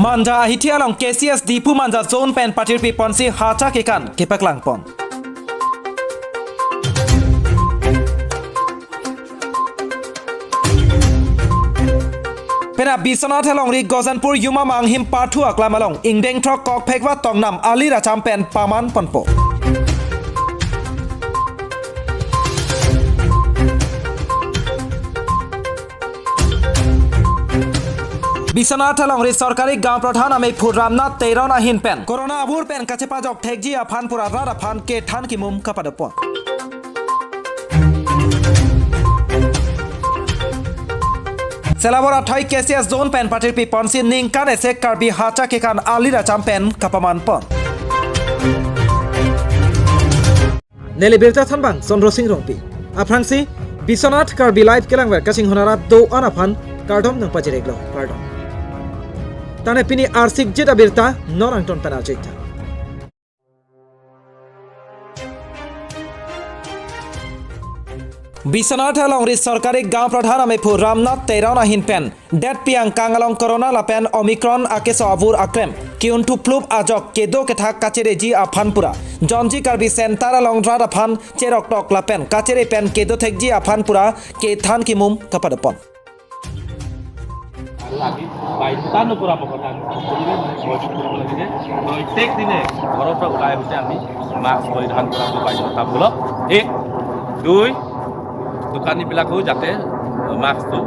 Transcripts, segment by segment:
Manja ahitia long KCS Dipu Manja Zone Pen Patir Pi Ponsi Hacha Kekan Kepak Langpon. Pena Bisonat Helong Ri Gozanpur Yuma Manghim Partu Aklamalong Ingdeng Trok Kok Pekwa Tongnam Ali Racham Pen Paman Ponpo. Bisonat Helong Ri Sarkari Gaon Pradhan Ame Purramnath Teiron Ahin Pen Corona Abur Pen Kachepajok Thekji Aphan Pura Rara Phan Ke Than Ki Mum Kapadapon. Selabora Thai KCS Zone Pen Patir Pi Ponsi Ningkan Esek Karbi Hacha Kekan Ali Racham Pen Kapaman Pon. Neli Birta Thanbang Sondro Singh Rongpi Aprangsi Bisonat Karbi Live Kelangwer Kasing Honara Do Anaphan Kardom Nang Pajireglo Kardom Tane Pini Arsik Jeta Birta Norangton Penajita Bisonat Helong Ri Sarkari Gaon Pradhan Ame Purramnath Teiron Ahin Pen Det Piang Kangalong Corona Lapen Omicron Akeso Avur Akrem Kiuntu Plup Ajok Kedo Kethak Kachereji Aphan Pura Jonji Karbi Center Along Rada Phan Cherok Tok Lapen Kachere Pen Kedo Thekji Aphan Pura Ke Than Ki Mum Kapadapon. lagi baik tanu pura pokoknya wajib pura lagi deh kalau tek dine orang pura ulai hute ami mask পরিধান করা baik কথা বলো এক দুই দোকানী বিলাকো যাতে মাস্কটো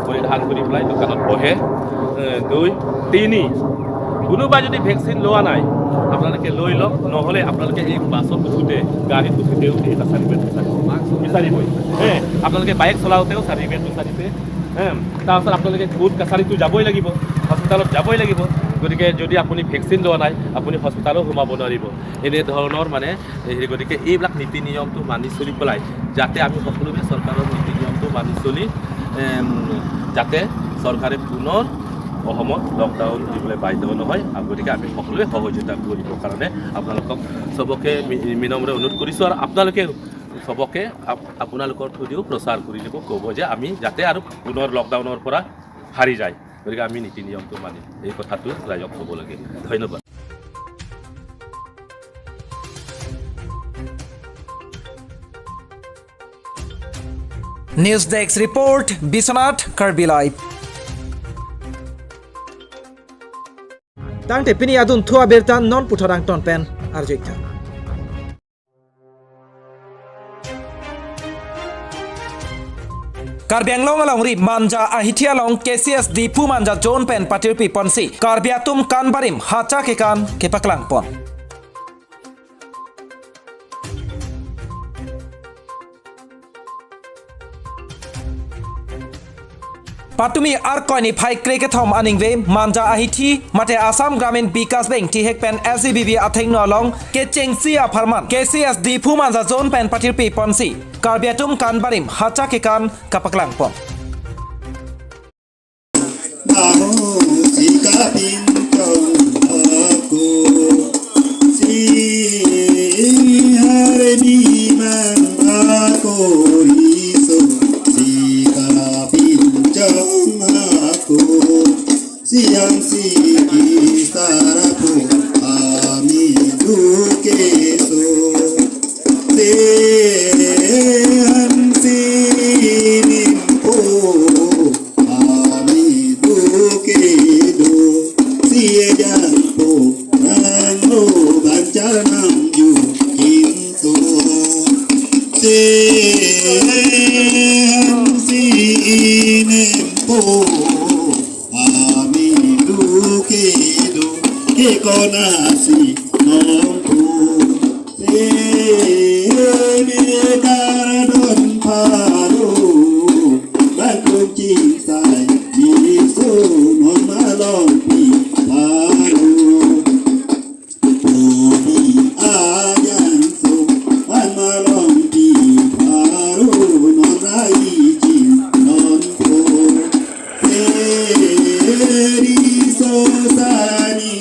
পরিধান কৰি পেলাই দোকানত বহে দুই তিনি কোনোবা যদি ভ্যাকসিন লোৱা নাই আপোনালোকে লৈ লওক নহলে আপোনালোকে এই বাছত উঠোতে গাড়ীত উঠোতেও এটা সাৰ্টিফিকেট বিচাৰিবই আপোনালোকে বাইক চলাওতেও সাৰ্টিফিকেট বিচাৰিছে তাৰপিছত আপোনালোকে কোৰ্ট কাছাৰীটো যাবই লাগিব হস্পিটালত যাবই লাগিব গতিকে যদি আপুনি ভ্যাকসিন লোৱা নাই আপুনি হস্পিটালত সোমাব নোৱাৰিব এনে ধৰণৰ মানে হেৰি গতিকে এইবিলাক নীতি নিয়মটো মানি চলি পেলাই যাতে আমি সকলোৱে চৰকাৰৰ নীতি নিয়মটো মানি চলি যাতে চৰকাৰে পুনৰ অসমত লকডাউন দিবলৈ বাধ্য নহয় আৰু গতিকে আমি সকলোৱে সহযোগিতা কৰিবৰ কাৰণে আপোনালোকক সবকে বিনম্ৰ অনুৰোধ কৰিছোঁ আৰু আপোনালোকে সবকে আপোনালোকৰ থ্ৰুদিও প্ৰচাৰ কৰি দিব ক'ব যে আমি যাতে আৰু পুনৰ লকডাউনৰ পৰা হাৰি যায় গতিকে আমি নীতি নিয়মটো মানি এই কথাটো ৰাইজক ক'ব লাগে ধন্যবাদ News Desk Report Bisonat Karbi Live Tang te pini adun thua berta non putarang ton pen arjekta Karbianglong along ri manja ahitia long KCS Dipu Manja Zone Pen Patir Pi Ponsi Karbiatum Kanbarim Hacha Kekan Kepaklang Pon Patumi Arkoni Pai Kriketom Aningve Manja Ahiti Mate Assam Gramin Bikas Bank Tihek Pen SCBV Atheng No Long Kecheng Sia Parman KCS Dipu Manja Zone Pen Patir Pi Ponsi Karbiatum Kanbarim Hacha Kekan Kapaklang Pon Siang si istaraku ami duke so Siang si nimpo ami duke do Siang po nanglo bancanam ju kinto Siang si nimpo que conasi nonku se me caradon paro bakunci sai miso non malompi paro obi ayanso man malompi paro non raiji non ko so sani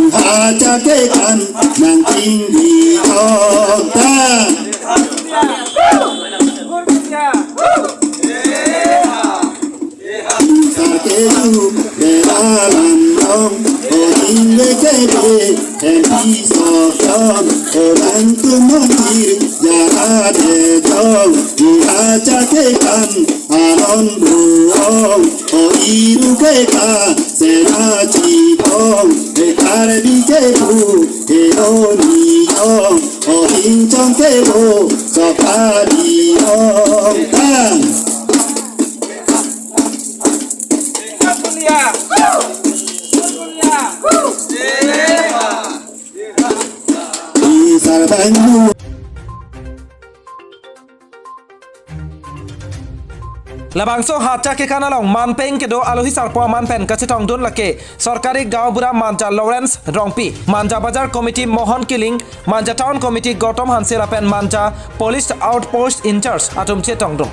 Hacha Kekan nang tinggi kota Sarkeju bela lan long o in le ke be en di so yon o lan tu mon dir ya de jong di aja ke kan alon bu o iru ke ka se na chi bong e kar bi ke bu e o ni yong o in chong ke bo so pa di yong tan Sarbangu Labangso hacha ke kanalong manpeng ke do alohi sarpo manpen kachitong dun lake Sarkari Gaon Bura Manja Lawrence Rongpi Manja Bazar Committee Mohan Kiling Manja Town Committee Gautam Hansela Pen Manja Police Outpost in charge atum chetong dun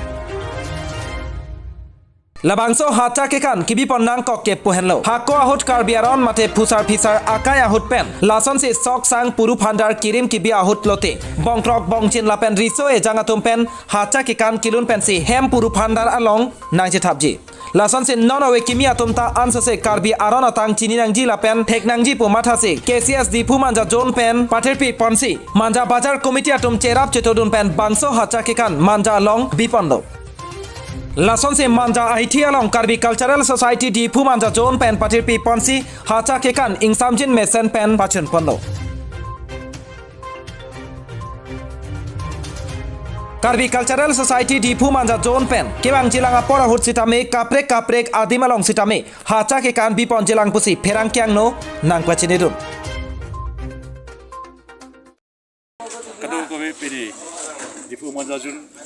Labangso hacha ke kan kibi ponnang kok ke pohenlo hako ahut karbiaron mate pusar pisar akai ahut pen lason se sok sang puru phandar kirim kibi ahut lote bongkrok bongchin lapen riso e jangatum pen hacha ke kan kilun pensi hem puru phandar along nangje thapji lason se nonawe kimi atumta ansa se karbi aron atang chini nangji lapen thek nangji pu matha se KCS di pu manja zone pen paterpi ponsi manja bazar committee atum cherap chetodun pen bangso hacha ke kan manja long bipondo Lason se manja IT along Karbi Cultural Society di Pumanja Zone pen patirpi ponsi hacha kekan ingsamjin mesen pen pachun pondo. Karbi Cultural Society di Pumanja Zone pen kebang jilanga pora hut sitame kaprek adimalong sitame hacha kekan bipon jilang pusi perang kyang no nang pachinidun. Kadang kami pilih di Pumanja Zone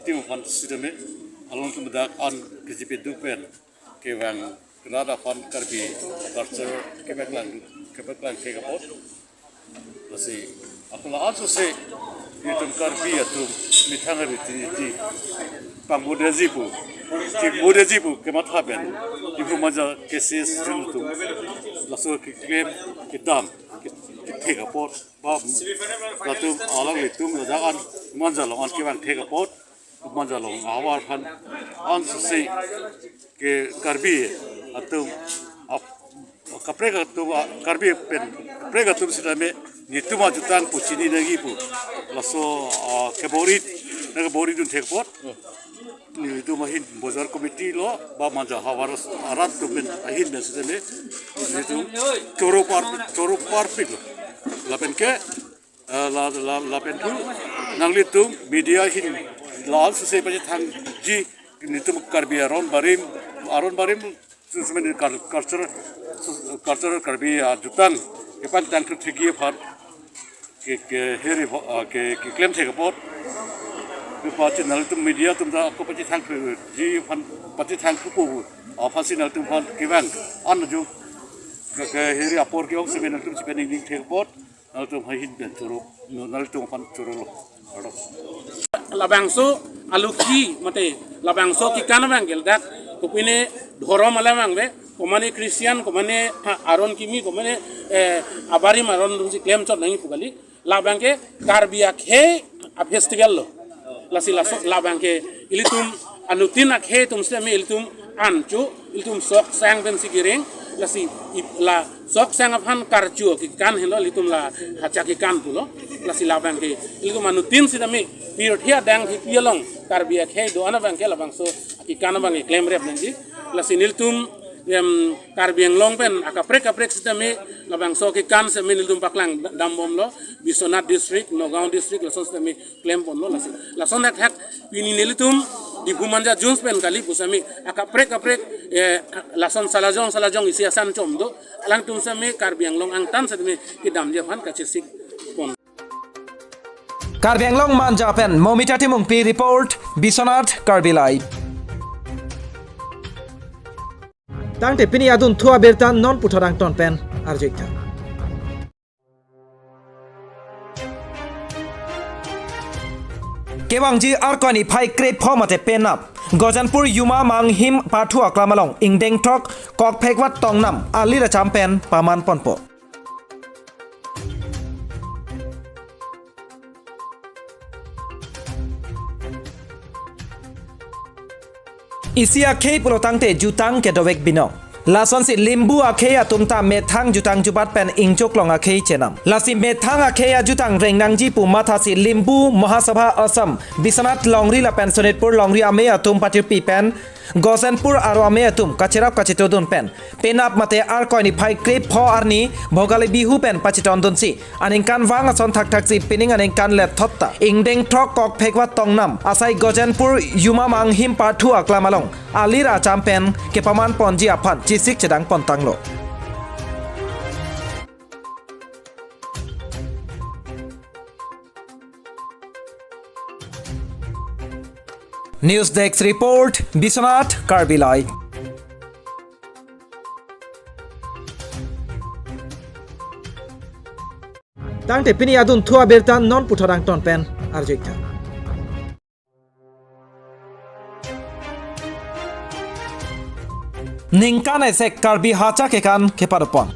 tim fan sistemnya alon kemudian an KJP dupen kewang kenada fan Karbi culture kebeklan kegapot masih apalah anso se itu Karbi atau mitang di pangmuda zipu kemat haben di Pumanja KCS itu langsung klaim kitam kegapot bab lalu alang itu menjaga manjalong an kewang kegapot manjalong awal kan an sesi ke Karbi atau kaprega tu Karbi pen kaprega tu sidame ni tu majutan pucini lagi pu laso keborit dun tekpot ni itu mahin bazar committee lo ba manja hawaras arat tu pen ahin ben sidame ni tu coro parpit lapen ke lapen tu nanglit tu media hin laal sese paje thang ji nitum Karbi aron barim semen culture Karbi jutan kepan tan thigi phat ke heri ke claim thega pot ke pache nalitum media tum da ko pache thang ji fan pache thang pu afasi nalitum fan kewan an ju ke heri apor ke ong semen nalitum sipen ning thega pot nalitum hin ben churu nalitum fan churu lo labangso aluki mate labangso ki kana bangel dak kupine dhorom ala mangbe komane Christian komane aron kimi komane abari maron rusi claim chot nangi pugali labangke Karbiak he a festival lo lasi labangke ilitum anutin ak he tum se me ilitum anchu ilitum sok sang ben sigiring lasi la sok sang aphan karchu ki kan helo ilitum la hacha ki kan pulo lasi labangke ilitum anutin sidame pirthia dang hi pialong Karbiak he do ana bangke labangso ki kan bangi claim rep nangi lasi niltum Karbiang long pen akaprek sisteme labang so ki kan se minilum paklang dambom lo Bisonat district Nagaon district lason sisteme claim pon lo lason hak pini nilitum di Pumanja Jones pen kali pusami akaprek lason salajong isiasan comdo alang tum same Karbiang long angtan sisteme ki damje phan kachisik pon Karbiang long manja pen momitati mungpi report Bisonat Karbi Live Tang te pini adun thua bertan non puthorang ton pen arjekta Kewangji arkoni phai krep phomate penap Gojanpur Yuma Manghim Pathu Aklamalong Ingdeng Tok Kok Phekwat Tongnam Alira Champen Paman Ponpo isi akhei pulotangte jutang ke dowek binong. Lason si limbu akhei atumta methang jutang jubat pen ingjok long akhei chenam. Lasi methang akhei jutang rengnangji pu matha si limbu Mahasabha Assam Bisanath Longri la pen Sonitpur Longri ame atum patir pi pen Gosenpur aro ame atum kachirap kachitodun pen penap mate ar koini phai krep pho arni bhogali bihu pen pachitondun si aningkan wang ason thak thak si pining aningkan let thotta ingdeng thok kok phekwa tongnam asai Gosenpur yuma mang him pathu aklamalong alira champen ke paman ponji aphan chisik chedang pontanglo. News Desk Report, Biswanath Karbilai. Tangte pini adun thua bertan non putarang ton pen arjika. Ningkan esek Karbi hacha kekan kepadopon.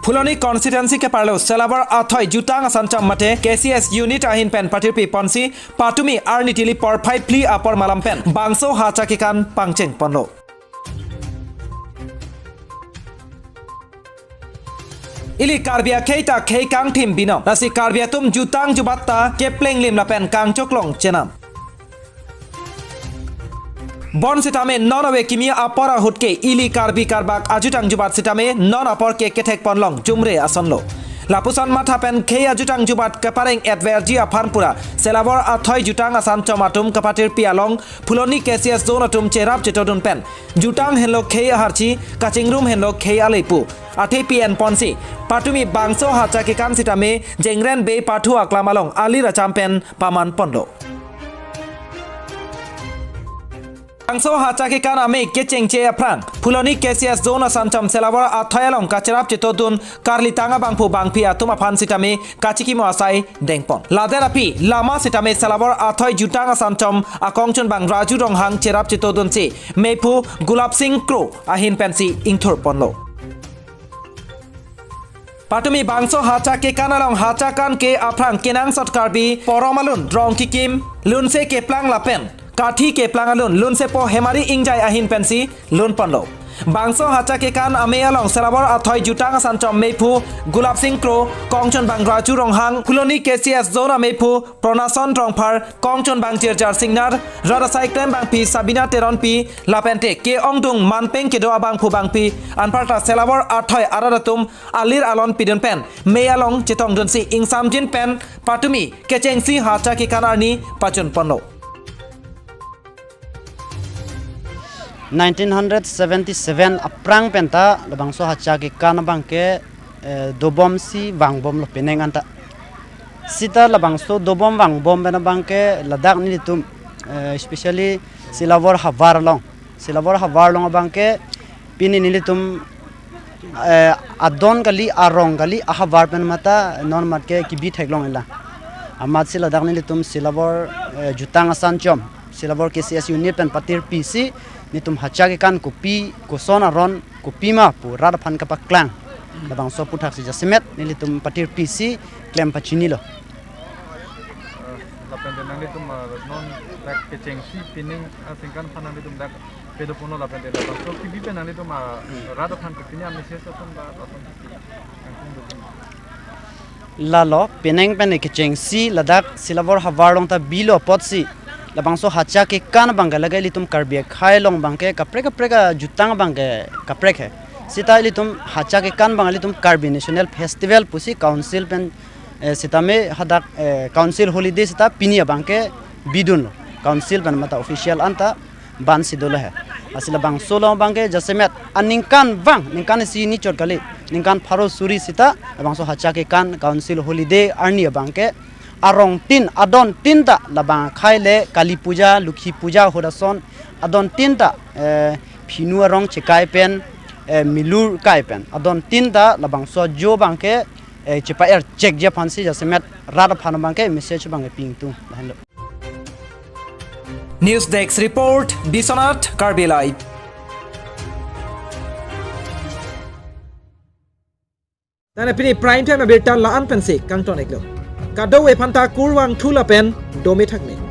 Phuloni constituency ke parlo Selabar athoi jutang asancham mate KCS unit ahin pen patirpi ponsi patumi arnitili por 5 pli apor malam pen bangso hacha kikan pangcheng ponlo. Ili karbia keita kang tim bino nasi karbia tum jutang jubatta kepleng lim la pen kang choklong chenam. Bon sitame non awe kimia apora hutke ili karbi karbak ajutang jubat sitame non apor ke ketek ponlong jumre asonlo. Lapusan matha pen ke ajutang jubat kepareng adverji aphanpura Selabor athoi jutang asan chomatum kapatir pialong Phuloni KCS zone atum cherap chetodun pen jutang henlo ke harchi kachingrum henlo ke aleipu ate pn ponsi patumi bangso hacha kikan sitame jengren be pathu aklamalong ali rachampen paman pondo. Bangso hacha kikan ame kecheng che aprang Phuloni KCS zone asancham Selabor athoyalong kacharap chetodun karlitanga bangphu bangpi atum aphan sitame kachikimo asai dengpon laderapi lama sitame Selabor athoi jutang asancham akongchon bang Raju Ronghang cherap chetodun che mepu Gulab Singh Kro ahin pensi ingthor ponlo. Patumi bangso hacha ke kanalong hacha kan ke aprang kenang sot karbi poromalun rong kikim lunse ke plang lapen Kathi ke plangalun lun sepo hemari ingjai ahin pensi lun ponlo. Bangso hacha ke kan ame along Selabor athoi jutang asanchom mepu Gulab Singh Kro kongchon bang Raju Ronghang Phuloni KCS zona mepu Pronason Rongphar kongchon bang Cherjar Singnar Radasai Klem bang pi Sabina Teron pi lapente ke ongdung manpeng ke doa bang phu bang pi anparta Selabor athoi aradatum alir alon pidun pen me along chetong dunsi ingsamjin pen patumi kechengsi hacha ke kanarni pachun ponlo. 1977 aprang penta labangso hacha ke kan bangke dobom si wangbom lo peneng anta sita labangso dobom wangbom bena bangke ladak ni tum especially Selabor havar long bangke pini ni tum adon kali arong kali ahavar pen mata non matke kibi theklong ela amat sila ladak ni tum Selabor jutang asanchom Selabor KCS unit pen patir PC nitum hacha ke kan kopi kosona ron kopi ma pu rad phan ka paklang labang so puthak si jasemet nilitum patir PC klem pachini lo lapen denang nitum non dak kechengsi pining asingkan phanan nitum dak pedopono lapen de labang so kibi penang nitum rad phan kopini am meses aton ba aton lalo peneng pen kechengsi ladak Selabor havarlong ta bilo potsi labangso hacha ke kan bangga lagai litum karbia khai long bangke kapre ka jutang bangke kapre khe sita litum hacha ke kan bangga litum karbi national festival pusi council pen sitame hadak council holiday sita pinia bangke bidun council pen mata official anta ban sidola hai asila bangso long bangke jasemet aningkan bang ningkan si ni chot kali ningkan pharo suri sita bangso hacha ke kan council holiday arni bangke arong tin adon tinta labang khaile kali puja lukhi puja hodason adon tinta phinu arong chekai pen milur kai pen adon tinta labang so jo bangke chepa er check je phansi jasemet rad phan bangke message bangke ping tu hello. News Desk Report Biswanath Karbilai. Tane pini prime time berta laan pensi kangton eklo. Kado e phanta kurwang thulapen domi thakni.